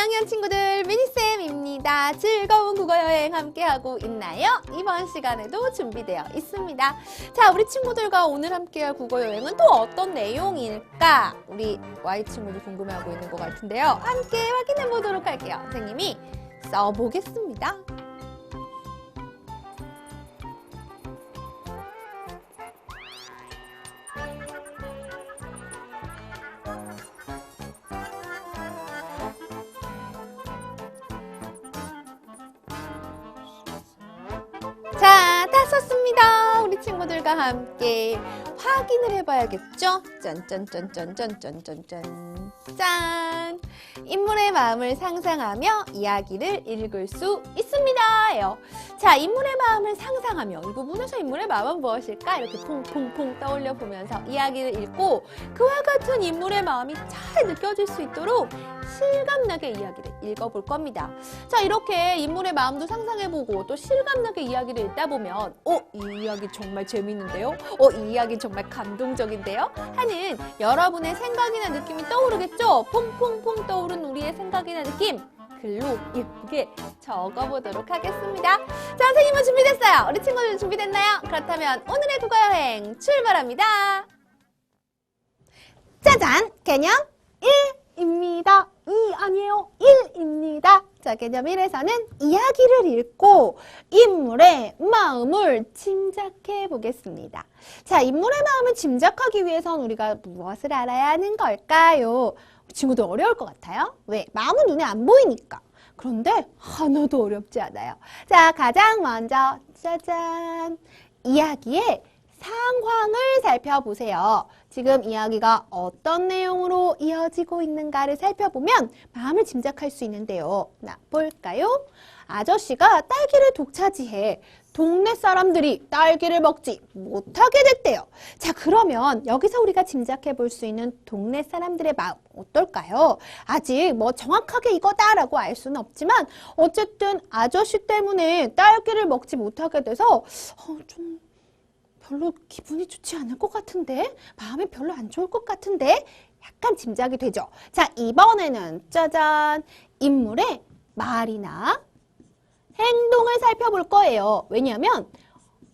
2학년 친구들, 미니쌤입니다. 즐거운 국어여행 함께하고 있나요? 이번 시간에도 준비되어 있습니다. 자, 우리 친구들과 오늘 함께할 국어여행은 또 어떤 내용일까? 우리 Y 친구들 궁금해하고 있는 것 같은데요. 함께 확인해 보도록 할게요. 선생님이 써보겠습니다. 자, 다 썼습니다. 우리 친구들과 함께 확인을 해봐야겠죠? 짠짠짠짠짠짠짠짠. 짠! 인물의 마음을 상상하며 이야기를 읽을 수 있습니다. 자, 인물의 마음을 상상하며 이 부분에서 인물의 마음은 무엇일까? 이렇게 퐁퐁퐁 떠올려 보면서 이야기를 읽고 그와 같은 인물의 마음이 잘 느껴질 수 있도록 실감나게 이야기를 읽어볼 겁니다. 자, 이렇게 인물의 마음도 상상해보고 또 실감나게 이야기를 읽다 보면 이 이야기 정말 재밌는데요? 이 이야기 정말 감동적인데요? 하는 여러분의 생각이나 느낌이 떠오르겠죠? 퐁퐁퐁 떠오른 우리의 생각이나 느낌 글로 예쁘게 적어보도록 하겠습니다. 자, 선생님은 준비됐어요? 우리 친구들 준비됐나요? 그렇다면 오늘의 국어여행 출발합니다. 짜잔! 개념 1입니다. 2 아니에요. 1입니다. 자, 개념 1에서는 이야기를 읽고 인물의 마음을 짐작해 보겠습니다. 자, 인물의 마음을 짐작하기 위해선 우리가 무엇을 알아야 하는 걸까요? 친구들 어려울 것 같아요. 왜? 마음은 눈에 안 보이니까. 그런데 하나도 어렵지 않아요. 자, 가장 먼저 짜잔! 이야기의 상황을 살펴보세요. 지금 이야기가 어떤 내용으로 이어지고 있는가를 살펴보면 마음을 짐작할 수 있는데요. 나 볼까요? 아저씨가 딸기를 독차지해 동네 사람들이 딸기를 먹지 못하게 됐대요. 자, 그러면 여기서 우리가 짐작해 볼 수 있는 동네 사람들의 마음 어떨까요? 아직 정확하게 이거다라고 알 수는 없지만 어쨌든 아저씨 때문에 딸기를 먹지 못하게 돼서 좀 별로 기분이 좋지 않을 것 같은데? 마음이 별로 안 좋을 것 같은데? 약간 짐작이 되죠. 자, 이번에는 짜잔! 인물의 말이나 행동을 살펴볼 거예요. 왜냐하면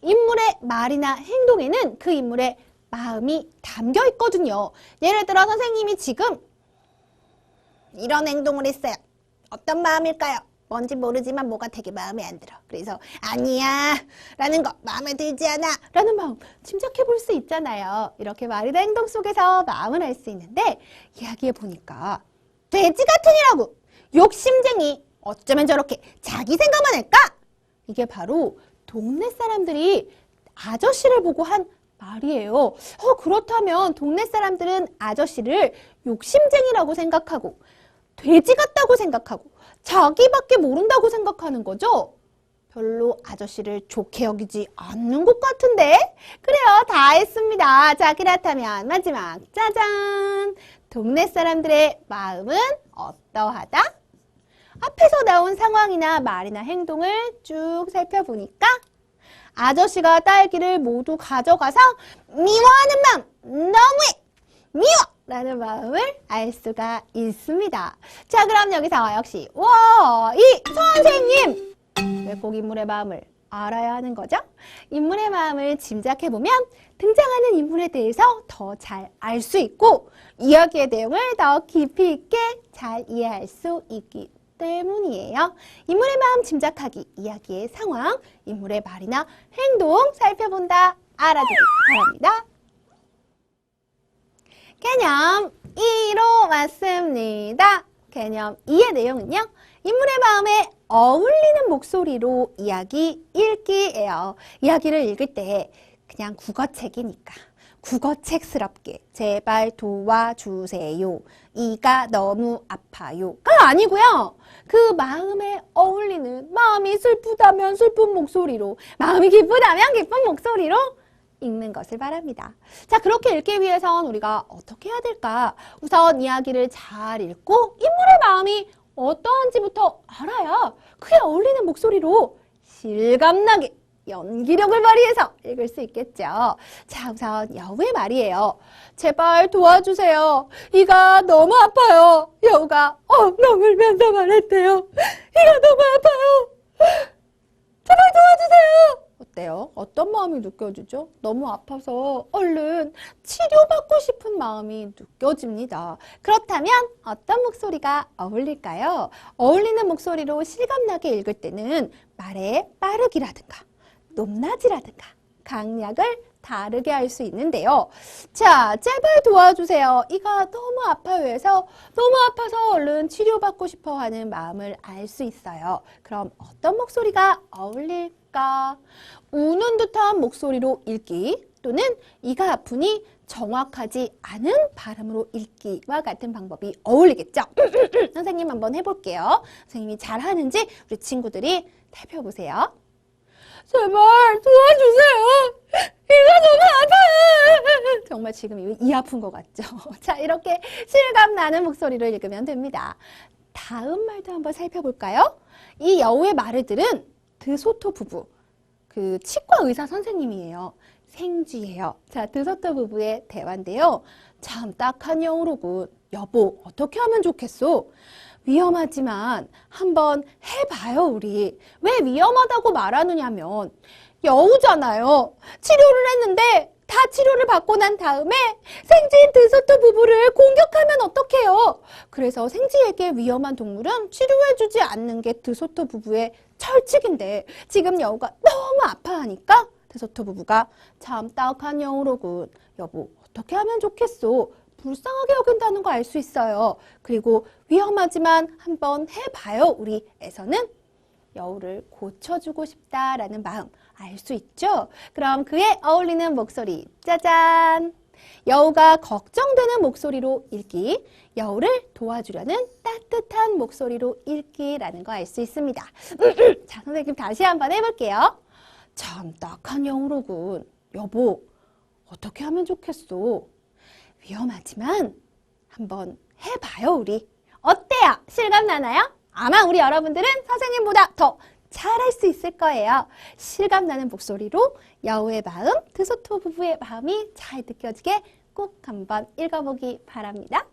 인물의 말이나 행동에는 그 인물의 마음이 담겨 있거든요. 예를 들어 선생님이 지금 이런 행동을 했어요. 어떤 마음일까요? 뭔지 모르지만 뭐가 되게 마음에 안 들어. 그래서 아니야 라는 거 마음에 들지 않아 라는 마음 짐작해 볼 수 있잖아요. 이렇게 말이나 행동 속에서 마음을 알 수 있는데 이야기해 보니까 돼지 같으니라고 욕심쟁이 어쩌면 저렇게 자기 생각만 할까? 이게 바로 동네 사람들이 아저씨를 보고 한 말이에요. 그렇다면 동네 사람들은 아저씨를 욕심쟁이라고 생각하고 돼지 같다고 생각하고 자기밖에 모른다고 생각하는 거죠? 별로 아저씨를 좋게 여기지 않는 것 같은데? 그래요, 다 했습니다. 자, 그렇다면 마지막 짜잔! 동네 사람들의 마음은 어떠하다? 앞에서 나온 상황이나 말이나 행동을 쭉 살펴보니까 아저씨가 딸기를 모두 가져가서 미워하는 마음 너무해! 미워! 라는 마음을 알 수가 있습니다. 자, 그럼 여기서 역시 이 선생님! 왜 꼭 인물의 마음을 알아야 하는 거죠? 인물의 마음을 짐작해보면 등장하는 인물에 대해서 더 잘 알 수 있고 이야기의 내용을 더 깊이 있게 잘 이해할 수 있기 때문이에요. 인물의 마음 짐작하기, 이야기의 상황, 인물의 말이나 행동 살펴본다. 알아두기 바랍니다. 개념 2로 왔습니다. 개념 2의 내용은요. 인물의 마음에 어울리는 목소리로 이야기 읽기예요. 이야기를 읽을 때 그냥 국어책이니까 국어책스럽게 제발 도와주세요. 이가 너무 아파요가 아니고요. 그 마음에 어울리는 마음이 슬프다면 슬픈 목소리로 마음이 기쁘다면 기쁜 목소리로 읽는 것을 바랍니다. 자, 그렇게 읽기 위해선 우리가 어떻게 해야 될까? 우선 이야기를 잘 읽고 인물의 마음이 어떠한지부터 알아야 그에 어울리는 목소리로 실감나게 연기력을 발휘해서 읽을 수 있겠죠. 자, 우선 여우의 말이에요. 제발 도와주세요. 이가 너무 아파요. 여우가 엉엉 울면서 말했대요. 이가 너무 아파요. 제발 도와주세요. 어때요? 어떤 마음이 느껴지죠? 너무 아파서 얼른 치료받고 싶은 마음이 느껴집니다. 그렇다면 어떤 목소리가 어울릴까요? 어울리는 목소리로 실감나게 읽을 때는 말의 빠르기라든가 높낮이라든가 강약을 다르게 할 수 있는데요. 자, 제발 도와주세요. 이가 너무 아파요 해서 너무 아파서 얼른 치료받고 싶어 하는 마음을 알 수 있어요. 그럼 어떤 목소리가 어울릴까? 우는 듯한 목소리로 읽기 또는 이가 아프니 정확하지 않은 발음으로 읽기와 같은 방법이 어울리겠죠? 선생님 한번 해볼게요. 선생님이 잘하는지 우리 친구들이 살펴보세요. 제발 도와주세요. 이가 너무 아파요. 정말 지금 이 아픈 것 같죠? 자, 이렇게 실감나는 목소리로 읽으면 됩니다. 다음 말도 한번 살펴볼까요? 이 여우의 말을 들은 드소토 부부, 그 치과 의사 선생님이에요. 생쥐예요. 자, 드소토 부부의 대화인데요. 참 딱한 여우로군. 여보, 어떻게 하면 좋겠소? 위험하지만 한번 해봐요, 우리. 왜 위험하다고 말하느냐면 여우잖아요. 치료를 했는데 다 치료를 받고 난 다음에 생쥐인 드소토 부부를 공격하면 어떡해요? 그래서 생쥐에게 위험한 동물은 치료해주지 않는 게 드소토 부부의 철칙인데 지금 여우가 너무 아파하니까 드소토 부부가 참 딱한 여우로군. 여보, 어떻게 하면 좋겠소? 불쌍하게 여긴다는 거 알 수 있어요. 그리고 위험하지만 한번 해봐요, 우리에서는 여우를 고쳐주고 싶다라는 마음 알 수 있죠? 그럼 그에 어울리는 목소리, 짜잔! 여우가 걱정되는 목소리로 읽기, 여우를 도와주려는 따뜻한 목소리로 읽기라는 거 알 수 있습니다. 자, 선생님 다시 한번 해볼게요. 참 딱한 여우로군. 여보, 어떻게 하면 좋겠소? 위험하지만 한번 해봐요, 우리. 어때요? 실감나나요? 아마 우리 여러분들은 선생님보다 더 잘할 수 있을 거예요. 실감나는 목소리로 여우의 마음, 드소토 부부의 마음이 잘 느껴지게 꼭 한번 읽어보기 바랍니다.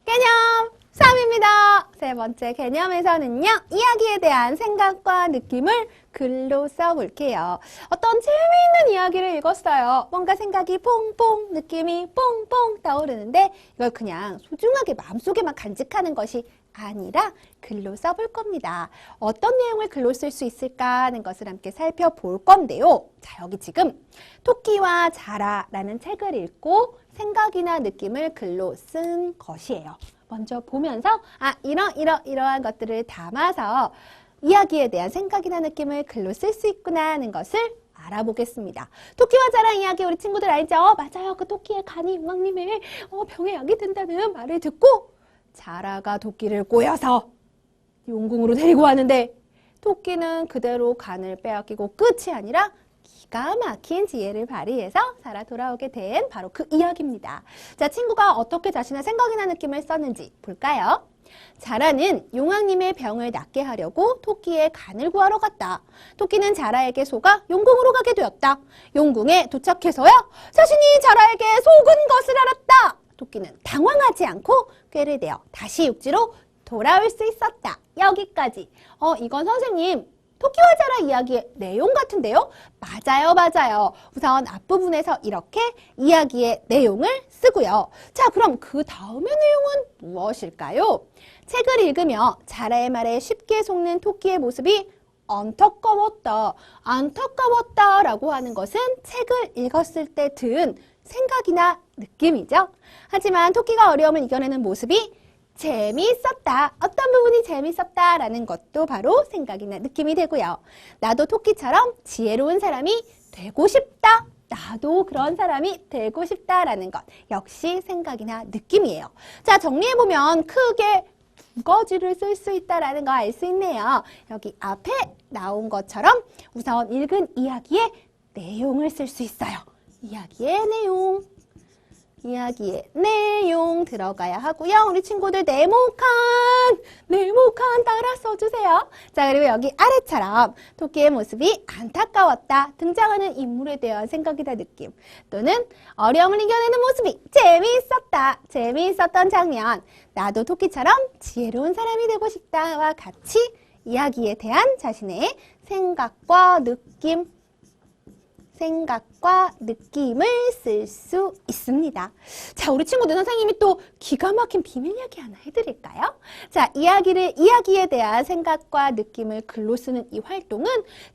개념 3입니다. 세 번째 개념에서는요, 이야기에 대한 생각과 느낌을 글로 써볼게요. 어떤 재미있는 이야기를 읽었어요. 뭔가 생각이 퐁퐁, 느낌이 퐁퐁 떠오르는데 이걸 그냥 소중하게 마음속에만 간직하는 것이 아니라 글로 써볼 겁니다. 어떤 내용을 글로 쓸 수 있을까 하는 것을 함께 살펴볼 건데요. 자, 여기 지금 토끼와 자라라는 책을 읽고 생각이나 느낌을 글로 쓴 것이에요. 먼저 보면서 이러한 것들을 담아서 이야기에 대한 생각이나 느낌을 글로 쓸 수 있구나 하는 것을 알아보겠습니다. 토끼와 자라 이야기 우리 친구들 알죠? 맞아요. 그 토끼의 간이 용왕님의 병에 약이 된다는 말을 듣고 자라가 토끼를 꼬여서 용궁으로 데리고 왔는데 토끼는 그대로 간을 빼앗기고 끝이 아니라 기가 막힌 지혜를 발휘해서 살아 돌아오게 된 바로 그 이야기입니다. 자, 친구가 어떻게 자신의 생각이나 느낌을 썼는지 볼까요? 자라는 용왕님의 병을 낫게 하려고 토끼의 간을 구하러 갔다. 토끼는 자라에게 속아 용궁으로 가게 되었다. 용궁에 도착해서야 자신이 자라에게 속은 것을 알았다. 토끼는 당황하지 않고 꾀를 내어 다시 육지로 돌아올 수 있었다. 여기까지. 이건 선생님 토끼와 자라 이야기의 내용 같은데요? 맞아요. 우선 앞부분에서 이렇게 이야기의 내용을 쓰고요. 자, 그럼 그 다음의 내용은 무엇일까요? 책을 읽으며 자라의 말에 쉽게 속는 토끼의 모습이 안타까웠다 라고 하는 것은 책을 읽었을 때 든 생각이나 느낌이죠. 하지만 토끼가 어려움을 이겨내는 모습이 재미있었다. 어떤 부분이 재미있었다라는 것도 바로 생각이나 느낌이 되고요. 나도 토끼처럼 지혜로운 사람이 되고 싶다. 나도 그런 사람이 되고 싶다라는 것. 역시 생각이나 느낌이에요. 자, 정리해보면 크게 두 가지를 쓸 수 있다라는 거 알 수 있네요. 여기 앞에 나온 것처럼 우선 읽은 이야기의 내용을 쓸 수 있어요. 이야기의 내용. 이야기의 내용 들어가야 하고요. 우리 친구들 네모칸 따라 써주세요. 자, 그리고 여기 아래처럼 토끼의 모습이 안타까웠다. 등장하는 인물에 대한 생각이나 느낌. 또는 어려움을 이겨내는 모습이 재미있었던 장면. 나도 토끼처럼 지혜로운 사람이 되고 싶다와 같이 이야기에 대한 자신의 생각과 느낌을 쓸 수 있습니다. 자, 우리 친구들 선생님이 또 기가 막힌 비밀 이야기 하나 해드릴까요? 자, 이야기에 대한 생각과 느낌을 글로 쓰는 이 활동은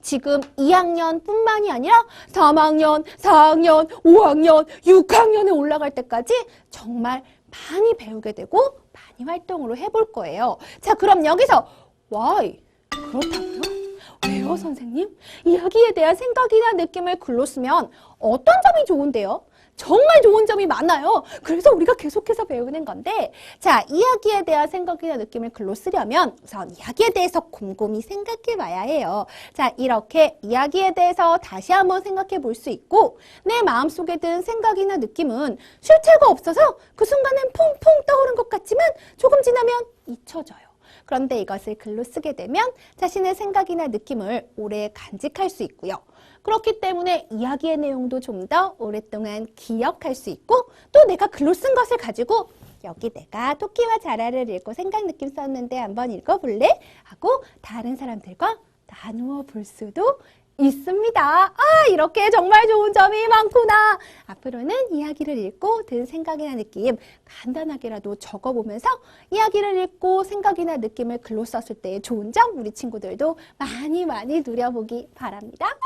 지금 2학년뿐만이 아니라 3학년, 4학년, 5학년, 6학년에 올라갈 때까지 정말 많이 배우게 되고 많이 활동으로 해볼 거예요. 자, 그럼 여기서 why? 그렇다고요? 왜요, 선생님? 이야기에 대한 생각이나 느낌을 글로 쓰면 어떤 점이 좋은데요? 정말 좋은 점이 많아요. 그래서 우리가 계속해서 배우는 건데, 자, 이야기에 대한 생각이나 느낌을 글로 쓰려면 우선 이야기에 대해서 곰곰이 생각해 봐야 해요. 자, 이렇게 이야기에 대해서 다시 한번 생각해 볼 수 있고, 내 마음속에 든 생각이나 느낌은 실체가 없어서 그 순간엔 퐁퐁 떠오른 것 같지만 조금 지나면 잊혀져요. 그런데 이것을 글로 쓰게 되면 자신의 생각이나 느낌을 오래 간직할 수 있고요. 그렇기 때문에 이야기의 내용도 좀 더 오랫동안 기억할 수 있고, 또 내가 글로 쓴 것을 가지고 여기 내가 토끼와 자라를 읽고 생각 느낌 썼는데 한번 읽어볼래? 하고 다른 사람들과 나누어 볼 수도 있습니다. 아, 이렇게 정말 좋은 점이 많구나. 앞으로는 이야기를 읽고 든 생각이나 느낌 간단하게라도 적어보면서 이야기를 읽고 생각이나 느낌을 글로 썼을 때의 좋은 점 우리 친구들도 많이 누려보기 바랍니다.